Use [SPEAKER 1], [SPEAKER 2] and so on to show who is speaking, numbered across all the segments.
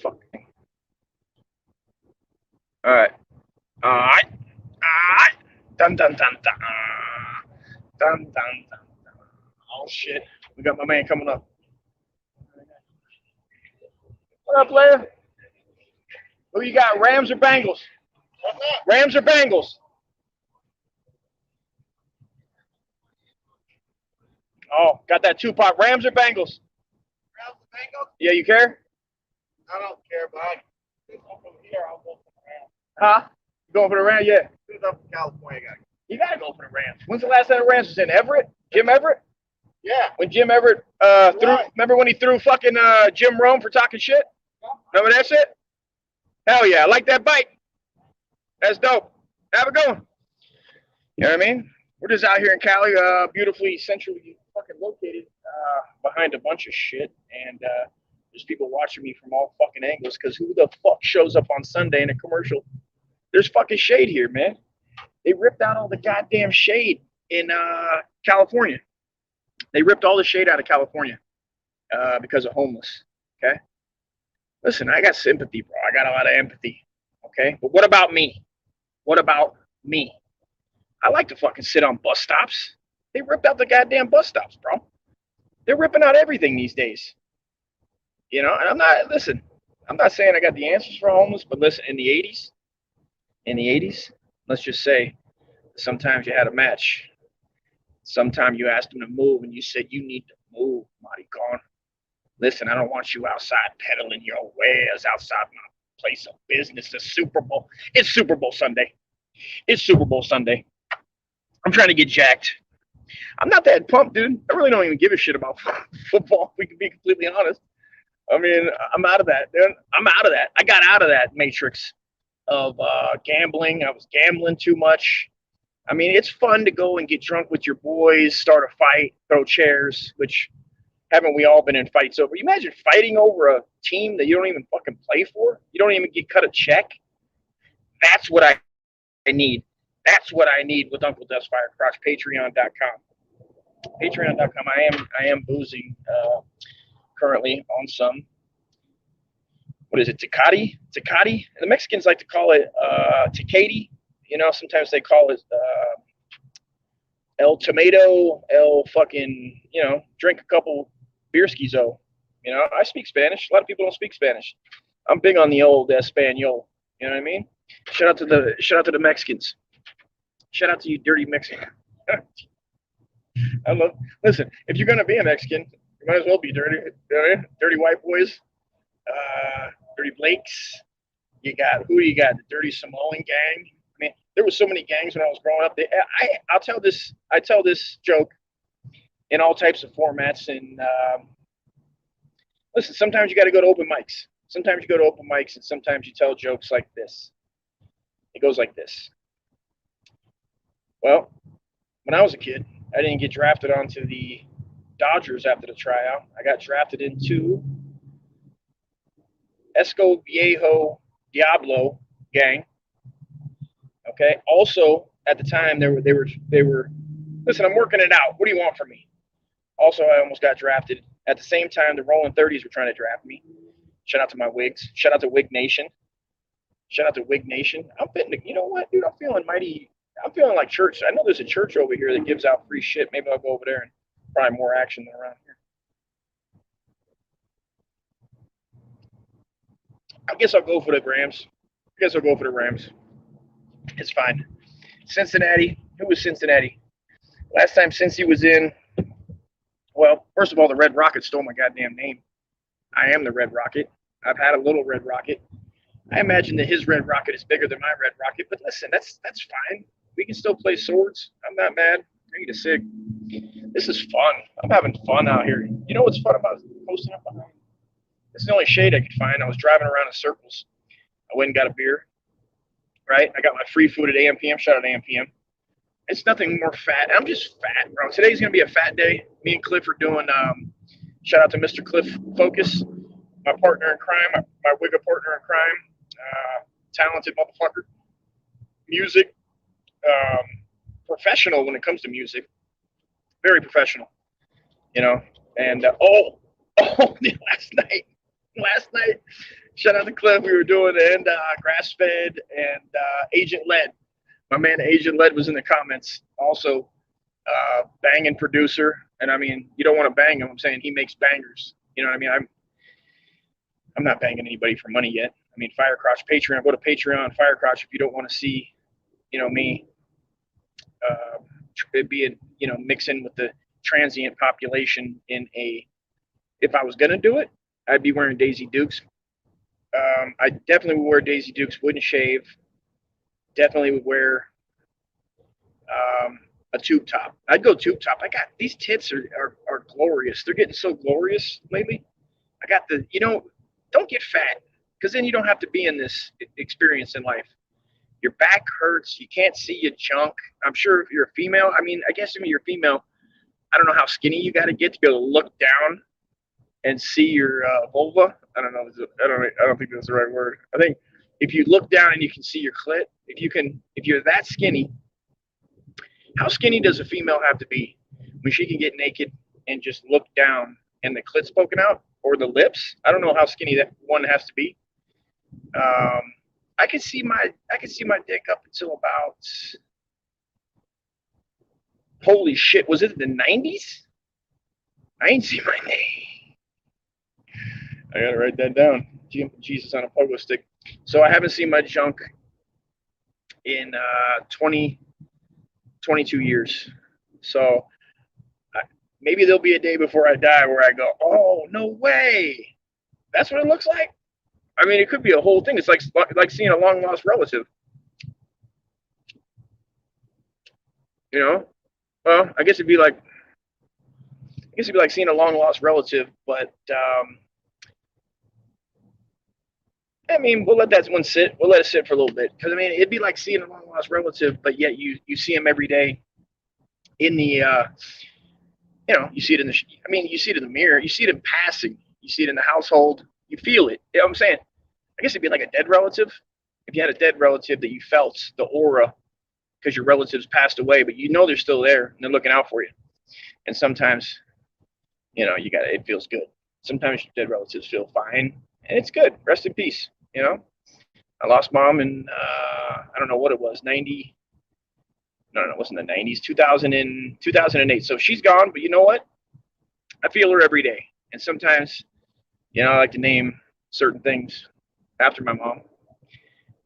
[SPEAKER 1] Fuck. All right. All right. All right. Dun dun dun dun. Dun dun dun dun. Oh shit. We got my man coming up. What up, player? Who you got? Rams or Bengals? Rams or Bengals? Oh, got that Tupac. Rams or Bengals? Rams or Bengals? Yeah, you care? I don't care, but I'm from here. I'll go for the Rams. Huh? You going for the Rams? Yeah. Who's up from California? You gotta go for the Rams. When's the last time the Rams was in? Everett? Jim Everett? Yeah. When Jim Everett threw, right. Remember when he threw fucking Jim Rome for talking shit? Remember that shit? Hell yeah, I like that bike. That's dope. Have a good one. You know what I mean? We're just out here in Cali, beautifully centrally fucking located, behind a bunch of shit, and there's people watching me from all fucking angles, because who the fuck shows up on Sunday in a commercial? There's fucking shade here, man. They ripped out all the goddamn shade in California. They ripped all the shade out of California because of homeless, okay? Listen, I got sympathy, bro. I got a lot of empathy, okay? But what about me? What about me? I like to fucking sit on bus stops. They ripped out the goddamn bus stops, bro. They're ripping out everything these days. You know, and I'm not saying I got the answers for homeless, but listen, in the 80s, let's just say sometimes you had a match. Sometimes you asked them to move and you said, you need to move, Maricon. Listen, I don't want you outside peddling your wares outside my place of business. The Super Bowl. It's Super Bowl Sunday. It's Super Bowl Sunday. I'm trying to get jacked. I'm not that pumped, dude. I really don't even give a shit about football, if we can be completely honest. I mean, I'm out of that, dude. I'm out of that. I got out of that matrix of gambling. I was gambling too much. I mean, it's fun to go and get drunk with your boys, start a fight, throw chairs, which haven't we all been in fights over? You imagine fighting over a team that you don't even fucking play for? You don't even get cut a check? That's what I need. That's what I need with Uncle Dust Firecrotch. Patreon.com. Patreon.com. I am boozing currently on some. What is it? Tecate? Tecate? The Mexicans like to call it Tecate. You know, sometimes they call it El Tomato, El fucking, you know, drink a couple beer skizo. You know, I speak Spanish. A lot of people don't speak Spanish. I'm big on the old Espanol. You know what I mean? Shout out to the Mexicans. Shout out to you, dirty Mexican. Listen, if you're gonna be a Mexican, you might as well be dirty. Dirty white boys, dirty Blakes. You got who? You got the dirty Samoan gang. I mean, there was so many gangs when I was growing up. I tell this joke in all types of formats. And listen, sometimes you got to go to open mics. Sometimes you go to open mics, and sometimes you tell jokes like this. It goes like this. Well, when I was a kid, I didn't get drafted onto the Dodgers after the tryout. I got drafted into Esco Viejo Diablo gang. Okay. Also, at the time, they were. Listen, I'm working it out. What do you want from me? Also, I almost got drafted at the same time. The Rolling 30s were trying to draft me. Shout out to my Wigs. Shout out to Wig Nation. Shout out to Wig Nation. I'm fitting. You know what, dude? I'm feeling mighty. I'm feeling like church. I know there's a church over here that gives out free shit. Maybe I'll go over there and probably more action than around here. I guess I'll go for the Rams. It's fine. Cincinnati. Who was Cincinnati? Last time Cincy was in. Well, first of all, the Red Rocket stole my goddamn name. I am the Red Rocket. I've had a little Red Rocket. I imagine that his Red Rocket is bigger than my Red Rocket, but listen, that's fine. We can still play swords. I'm not mad. I need a cig. This is fun. I'm having fun out here. You know what's fun about posting up behind? This is the only shade I could find. I was driving around in circles. I went and got a beer. Right? I got my free food at AM/PM. Shout out to AM/PM. It's nothing more fat. I'm just fat, bro. Today's going to be a fat day. Me and Cliff are doing, shout out to Mr. Cliff Focus, my partner in crime, my Wigga partner in crime, talented motherfucker. Music, professional when it comes to music. Very professional, you know. And, last night, Shout out to Cliff. We were doing and grass-fed and Agent Led. My man Agent Led was in the comments. Also, banging producer. And I mean, you don't want to bang him. I'm saying he makes bangers. You know what I mean? I'm not banging anybody for money yet. I mean, Firecrotch, Patreon. Go to Patreon, Firecrotch, if you don't want to see, me being, mixing with the transient population in a. If I was gonna do it, I'd be wearing Daisy Dukes. I definitely would wear Daisy Dukes. Wouldn't shave. Definitely would wear a tube top. I'd go tube top. I got these tits are glorious. They're getting so glorious lately. I got the don't get fat because then you don't have to be in this experience in life. Your back hurts. You can't see your junk. I'm sure if you're a female, I mean, I guess if you're a female, I don't know how skinny you got to get to be able to look down and see your vulva. I don't know. I don't think that's the right word. I think if you look down and you can see your clit, if you're that skinny, how skinny does a female have to be when she can get naked and just look down and the clit's poking out or the lips? I don't know how skinny that one has to be. I could see my dick up until about, holy shit, was it the 90s? I ain't see my name. I gotta write that down. Jesus on a pogo stick. So I haven't seen my junk in 22 years. So maybe there'll be a day before I die where I go, oh, no way. That's what it looks like? I mean, it could be a whole thing. It's like seeing a long lost relative. Well, I guess it'd be like seeing a long lost relative, but I mean, we'll let that one sit. We'll let it sit for a little bit because I mean, it'd be like seeing a long lost relative, but yet you see him every day in the you see it in the. I mean, you see it in the mirror. You see it in passing. You see it in the household. You feel it. You know what I'm saying? I guess it'd be like a dead relative. If you had a dead relative that you felt the aura because your relatives passed away, but they're still there and they're looking out for you. And sometimes, it feels good. Sometimes your dead relatives feel fine and it's good. Rest in peace. I lost mom in, I don't know what it was, 90. No, it wasn't the 90s, 2008. So she's gone, but you know what? I feel her every day. And sometimes, I like to name certain things after my mom.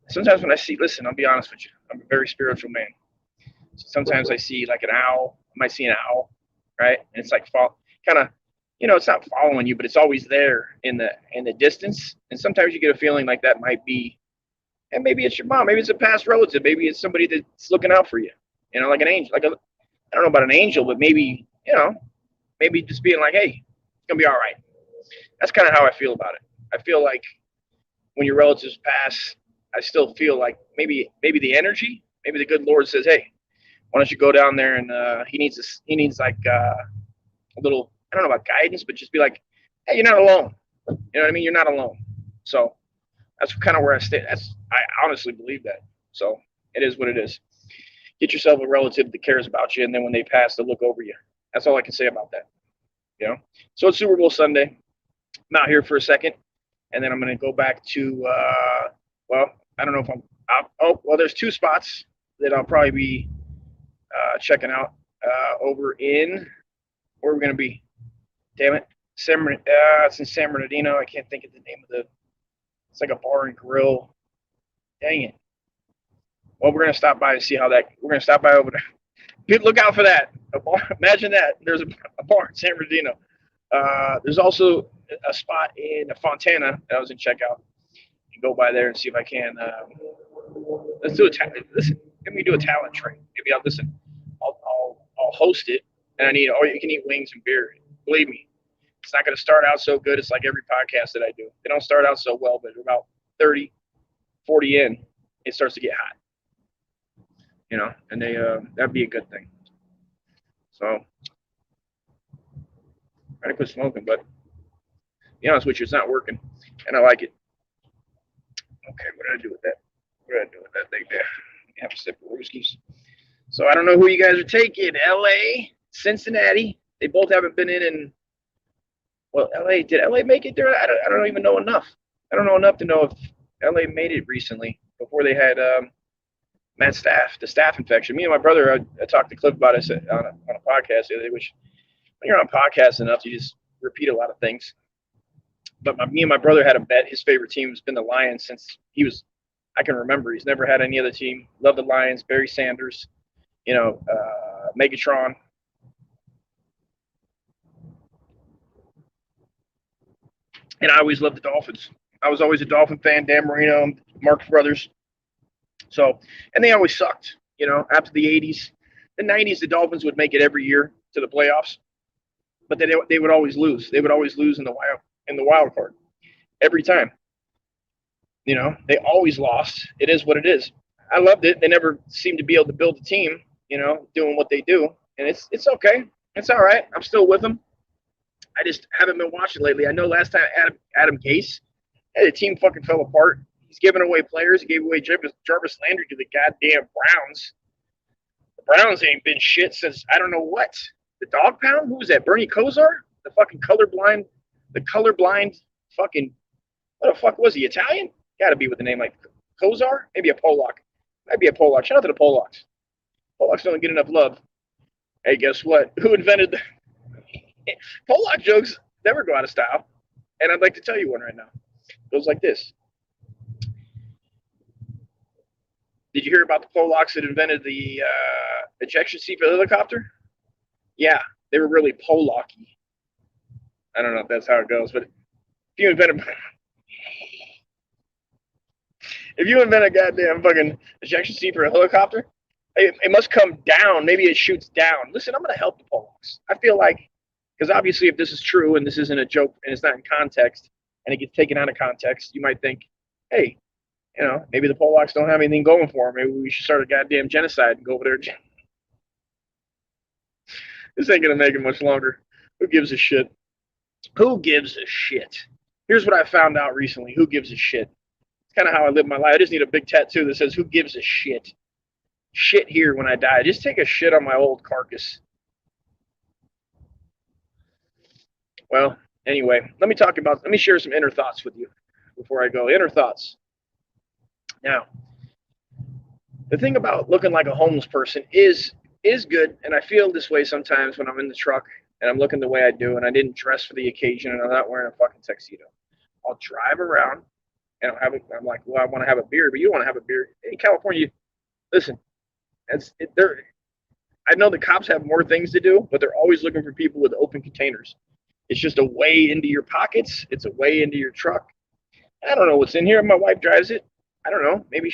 [SPEAKER 1] Sometimes when listen, I'll be honest with you. I'm a very spiritual man. So sometimes I see like an owl. I might see an owl, right? And it's like kind of, it's not following you, but it's always there in the distance. And sometimes you get a feeling like that might be, and maybe it's your mom. Maybe it's a past relative. Maybe it's somebody that's looking out for you. Like an angel. I don't know about an angel, but maybe, maybe just being like, hey, it's gonna be all right. That's kind of how I feel about it. I feel like when your relatives pass, I still feel like maybe the energy, maybe the good Lord says, hey, why don't you go down there and he needs like a little, I don't know about guidance, but just be like, hey, you're not alone. You know what I mean? You're not alone. So that's kind of where I stay. I honestly believe that. So it is what it is. Get yourself a relative that cares about you, and then when they pass, they'll look over you. That's all I can say about that. So it's Super Bowl Sunday. I'm out here for a second, and then I'm going to go back to, I don't know if there's two spots that I'll probably be checking out over in, where we're going to be. Damn it. It's in San Bernardino. I can't think of the name of it's like a bar and grill. Dang it. Well, we're going to stop by and see we're going to stop by over there. Look out for that. A bar, imagine that. There's a bar in San Bernardino. There's also a spot in Fontana that I was in checkout. Go by there and see if I can. Let's do listen. Let me do a talent train. Maybe I'll host it, and I need you can eat wings and beer. Believe me, it's not going to start out so good. It's like every podcast that I do. They don't start out so well, but about 30, 40 in, it starts to get hot. And that'd be a good thing. So I'm trying to quit smoking, but to be honest with you, it's not working, and I like it. Okay, what did I do with that? What did I do with that thing there? Have a sip of Rooskies. So I don't know who you guys are taking. LA, Cincinnati. They both haven't been in. Well, LA, did LA make it there? I don't even know enough. I don't know enough to know if LA made it recently before they had the staph infection. Me and my brother, I talked to Cliff about it on a podcast the other day, which when you're on podcasts enough, you just repeat a lot of things. But me and my brother had a bet. His favorite team has been the Lions since I can remember. He's never had any other team. Loved the Lions, Barry Sanders, Megatron. And I always loved the Dolphins. I was always a Dolphin fan. Dan Marino, Marx Brothers. So, and they always sucked. After the 80s, the 90s, the Dolphins would make it every year to the playoffs, but they would always lose. They would always lose in the wild card every time. They always lost. It is what it is. I loved it. They never seemed to be able to build a team, doing what they do, and it's okay. It's all right. I'm still with them. I just haven't been watching lately. I know last time Adam Gase, the team fucking fell apart. He's giving away players. He gave away Jarvis Landry to the goddamn Browns. The Browns ain't been shit since I don't know what. The Dog Pound? Who was that? Bernie Kosar? The fucking colorblind fucking, what the fuck was he? Italian? Gotta be with a name like Kosar? Maybe a Polak. Might be a Polak. Shout out to the Polacks. Polacks don't get enough love. Hey, guess what? Who invented the Polak jokes never go out of style. And I'd like to tell you one right now. It goes like this. Did you hear about the Polacks that invented the ejection seat for the helicopter? Yeah, they were really Polak-y. I don't know if that's how it goes, but if you invent a goddamn fucking ejection seat for a helicopter, it must come down. Maybe it shoots down. Listen, I'm going to help the Polacks. I feel like, because obviously if this is true and this isn't a joke and it's not in context and it gets taken out of context, you might think, hey, maybe the Polacks don't have anything going for them. Maybe we should start a goddamn genocide and go over there. This ain't going to make it much longer. Who gives a shit? Who gives a shit? Here's what I found out recently. Who gives a shit? It's kind of how I live my life. I just need a big tattoo that says, who gives a shit? Shit here when I die. Just take a shit on my old carcass. Well, anyway, let me share some inner thoughts with you before I go. Inner thoughts. Now, the thing about looking like a homeless person is good, and I feel this way sometimes when I'm in the truck and I'm looking the way I do, and I didn't dress for the occasion, and I'm not wearing a fucking tuxedo. I'll drive around, and I'm like, well, I want to have a beer, but you don't want to have a beer. In California, listen, I know the cops have more things to do, but they're always looking for people with open containers. It's just a way into your pockets. It's a way into your truck. I don't know what's in here. My wife drives it. I don't know. Maybe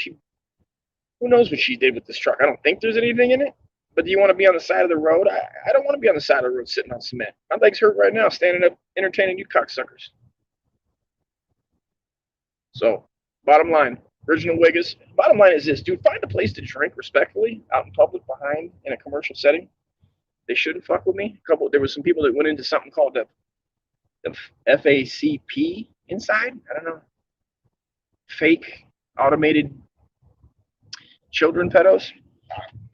[SPEAKER 1] who knows what she did with this truck? I don't think there's anything in it. But do you want to be on the side of the road? I don't want to be on the side of the road sitting on cement. My legs hurt right now standing up entertaining you cocksuckers. So, bottom line, original Wiggers. Bottom line is this, dude, find a place to drink respectfully out in public behind in a commercial setting. They shouldn't fuck with me. There was some people that went into something called the FACP inside. I don't know. Fake automated children pedos.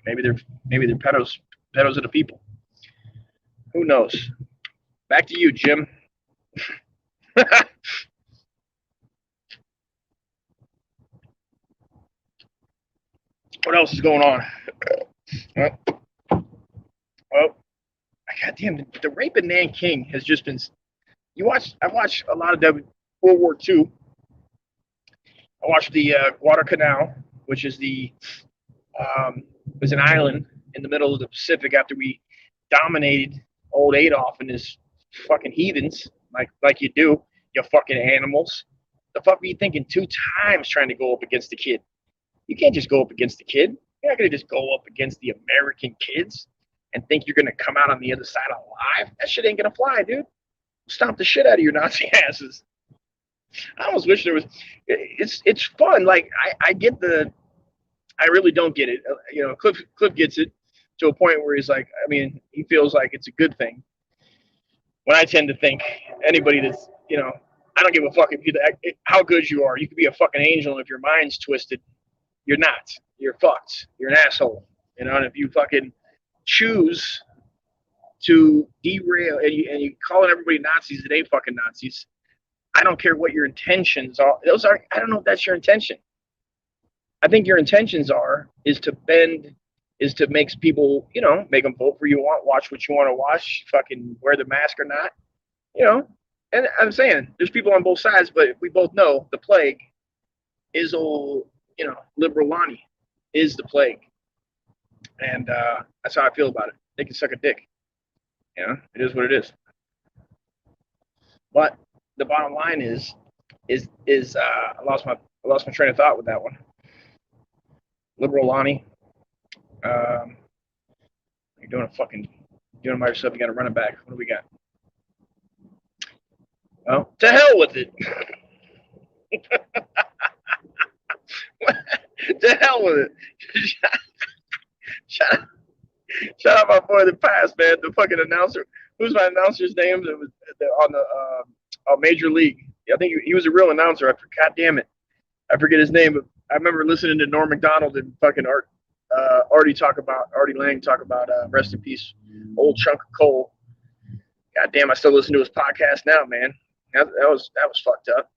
[SPEAKER 1] Maybe they're pedos of the people. Who knows? Back to you, Jim. What else is going on? Well, goddamn, the rape of Nanking has just been. I watched a lot of World War II. I watched the Guadalcanal, which is was an island in the middle of the Pacific after we dominated old Adolf and his fucking heathens, like you do, you fucking animals. The fuck were you thinking 2 times trying to go up against the kid? You can't just go up against the kid. You're not going to just go up against the American kids and think you're going to come out on the other side alive. That shit ain't going to fly, dude. Stomp the shit out of your Nazi asses. I almost wish there was. It's fun. Like I get I really don't get it. Cliff gets it to a point where he's like, I mean, he feels like it's a good thing. When I tend to think anybody that's, I don't give a fuck how good you are. You could be a fucking angel, and if your mind's twisted, you're not. You're fucked. You're an asshole. And if you fucking choose to derail and you calling everybody Nazis that ain't fucking Nazis, I don't care what your intentions are. Those are, I don't know if that's your intention. I think your intentions is to bend, is to make people, you know, make them vote for you want, watch what you want to watch, fucking wear the mask or not, you know. And I'm saying there's people on both sides, but we both know the plague is old, you know, liberal Lonnie is the plague. And that's how I feel about it. They can suck a dick. You know, it is what it is. But the bottom line is I lost my train of thought with that one. Liberal Lonnie, you're doing it by yourself. You got to run it back. What do we got? Well, to hell with it. To hell with it. Shout out my boy the past, man. The fucking announcer. Who's my announcer's name? That was on the Major League. I think he was a real announcer. God damn it, I forget his name. But I remember listening to Norm Macdonald and fucking Artie Lang talk about rest in peace, old chunk of coal. God damn, I still listen to his podcast now, man. That was fucked up.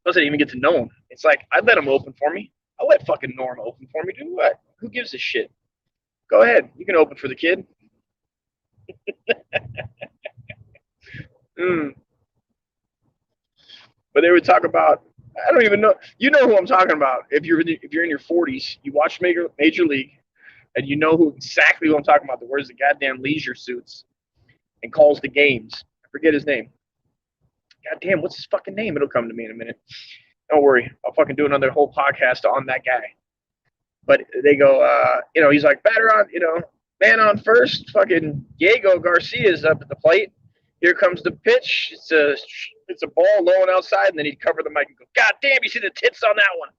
[SPEAKER 1] I didn't even get to know him. It's like I'd let him open for me. I'll let fucking Norm open for me. Do what? Who gives a shit? Go ahead. You can open for the kid. But they would talk about, I don't even know. You know who I'm talking about. If you're in your 40s, you watch Major League, and you know exactly who I'm talking about. That wears the goddamn leisure suits and calls the games. I forget his name. God damn, what's his fucking name? It'll come to me in a minute. Don't worry. I'll fucking do another whole podcast on that guy. But they go, you know, he's like, batter on, you know, man on first. Fucking Diego Garcia's up at the plate. Here comes the pitch. It's a ball low and outside, and then he'd cover the mic and go, God damn, you see the tits on that one.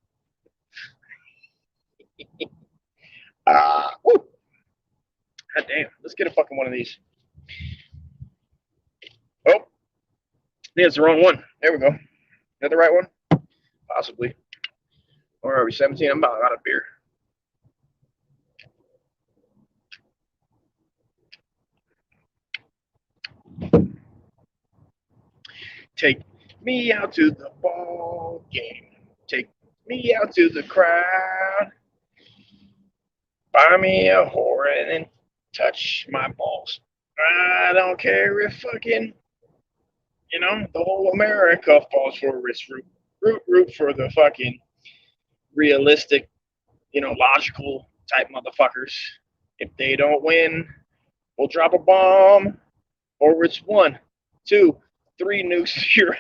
[SPEAKER 1] Woo. God damn. Let's get a fucking one of these. Oh, I think it's the wrong one. There we go. Is that the right one? Possibly. Or are we 17? I'm about out of beer. Take me out to the ball game. Take me out to the crowd. Buy me a whore and then touch my balls. I don't care if fucking, you know, the whole America falls for a wrist root for the fucking realistic, you know, logical type motherfuckers. If they don't win, we'll drop a bomb, or it's 1, 2, 3 nukes. You're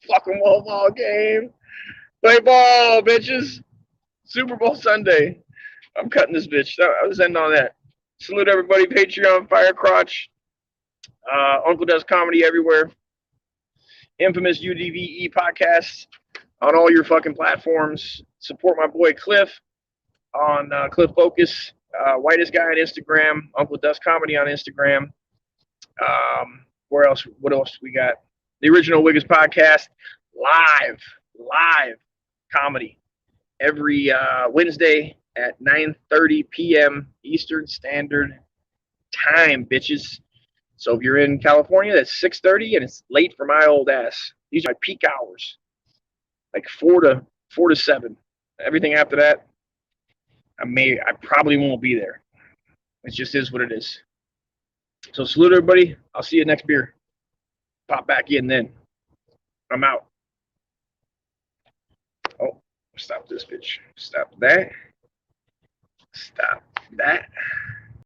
[SPEAKER 1] fucking ball game. Play ball, bitches. Super Bowl Sunday. I'm cutting this bitch. I was ending on that. Salute everybody. Patreon, Firecrotch, Uncle Does Comedy everywhere. Infamous UDvE podcast on all your fucking platforms. Support my boy Cliff on Cliff Focus. Whitest Guy on Instagram. Uncle Does Comedy on Instagram. Where else? What else we got? The Original Wiggins podcast. Live comedy. Every Wednesday at 9:30 p.m. Eastern Standard Time, bitches. So if you're in California, that's 6:30, and it's late for my old ass. These are my peak hours, like 4 to 7. Everything after that, I probably won't be there. It just is what it is. So salute everybody. I'll see you next beer. Pop back in then. I'm out. Oh, stop this bitch. Stop that. Stop that.